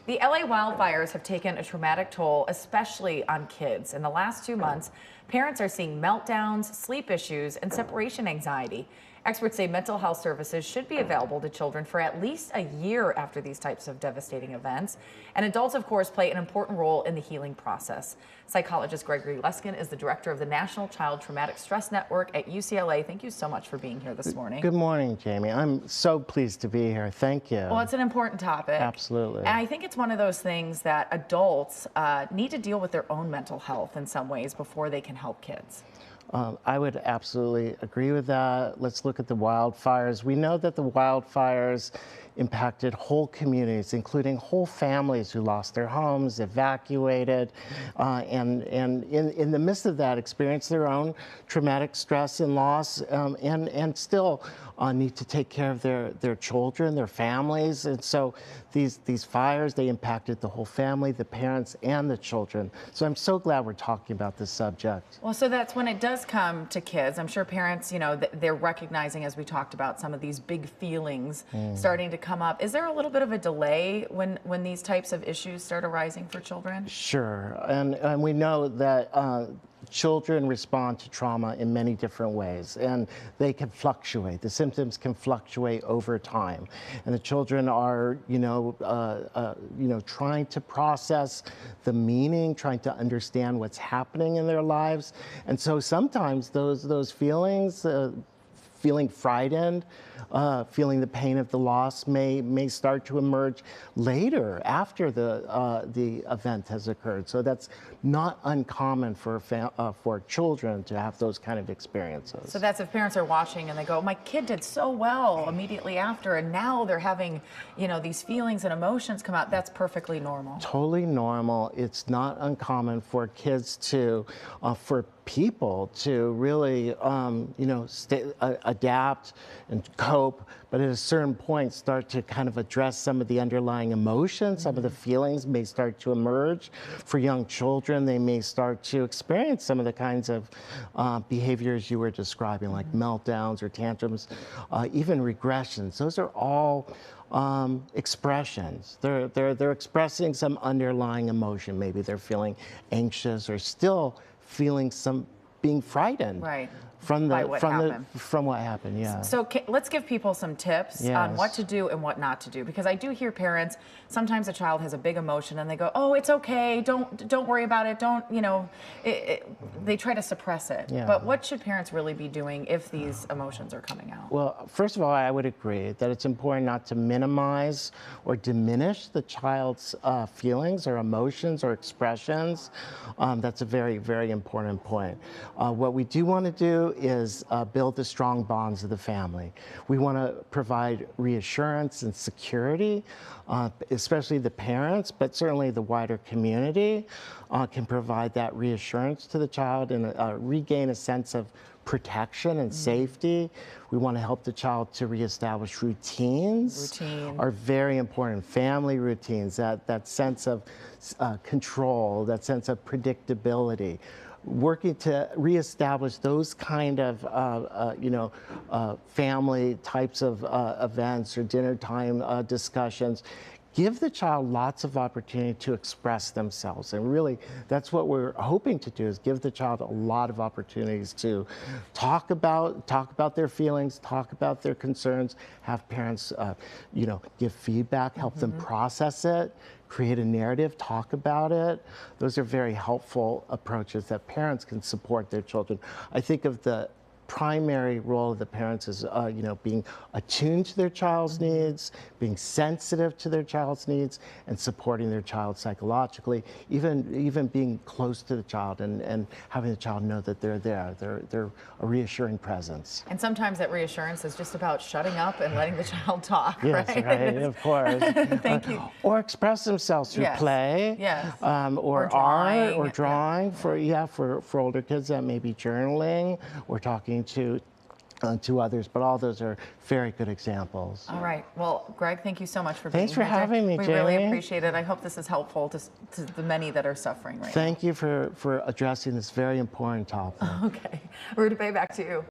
The LA wildfires have taken a traumatic toll, especially on kids. In the last 2 months, parents are seeing meltdowns, sleep issues, and separation anxiety. Experts say mental health services should be available to children for at least a year after these types of devastating events. And adults, of course, play an important role in the healing process. Psychologist Gregory Leskin is the director of the National Child Traumatic Stress Network at UCLA. Thank you so much for being here this morning. Good morning, Jamie. I'm so pleased to be here. Thank you. Well, it's an important topic. Absolutely. And I think it's one of those things that adults need to deal with their own mental health in some ways before they can help kids. I would absolutely agree with that. Let's look at the wildfires. We know that the wildfires impacted whole communities, including whole families who lost their homes, evacuated, and in the midst of that experienced their own traumatic stress and loss, and still need to take care of their children, their families. And so these fires, they impacted the whole family, the parents and the children. So I'm so glad we're talking about this subject. Well, so that's when it does come to kids. I'm sure parents, you know, they're recognizing, as we talked about, some of these big feelings starting to come up. Is there a little bit of a delay when these types of issues start arising for children? Sure, and we know that children respond to trauma in many different ways, and they can fluctuate. The symptoms can fluctuate over time, and the children are, trying to process the meaning, trying to understand what's happening in their lives, and so sometimes those feelings. Feeling frightened, feeling the pain of the loss may start to emerge later after the event has occurred. So that's not uncommon for children to have those kind of experiences. So that's if parents are watching and they go, my kid did so well immediately after, and now they're having, these feelings and emotions come out. That's perfectly normal. Totally normal. It's not uncommon for kids to, for people to really, adapt and cope, but at a certain point start to kind of address some of the underlying emotions, some of the feelings may start to emerge. For young children, they may start to experience some of the kinds of behaviors you were describing, like meltdowns or tantrums, even regressions. Those are all expressions. They're expressing some underlying emotion. Maybe they're feeling anxious or still feeling being frightened. Right. From what happened, yeah. So let's give people some tips on what to do and what not to do, because I do hear parents, sometimes a child has a big emotion and they go, oh, it's okay, don't worry about it, they try to suppress it. Yeah. But what should parents really be doing if these emotions are coming out? Well, first of all, I would agree that it's important not to minimize or diminish the child's feelings or emotions or expressions. That's a very, very important point. What we do want to do is build the strong bonds of the family. We want to provide reassurance and security, especially the parents, but certainly the wider community can provide that reassurance to the child and regain a sense of protection and safety. We want to help the child to reestablish routines. Are very important. Family routines, that sense of control, that sense of predictability. Working to reestablish those kind of, family types of events or dinner time discussions. Give the child lots of opportunity to express themselves. And really, that's what we're hoping to do, is give the child a lot of opportunities to talk about their feelings, talk about their concerns, have parents, give feedback, help them process it, create a narrative, talk about it. Those are very helpful approaches that parents can support their children. I think of the primary role of the parents is, being attuned to their child's needs, being sensitive to their child's needs, and supporting their child psychologically, even being close to the child and having the child know that they're there. They're a reassuring presence. And sometimes that reassurance is just about shutting up and letting the child talk, yes, right? Of course. Thank you. Or express themselves through play, or drawing. art, or drawing. For older kids, that may be journaling or talking to others, but all those are very good examples. All right. Well, Greg, thank you so much for being here. Thanks for having me, Jamie. We really appreciate it. I hope this is helpful to the many that are suffering right now. Thank you for addressing this very important topic. Okay. Ruta Bay, back to you.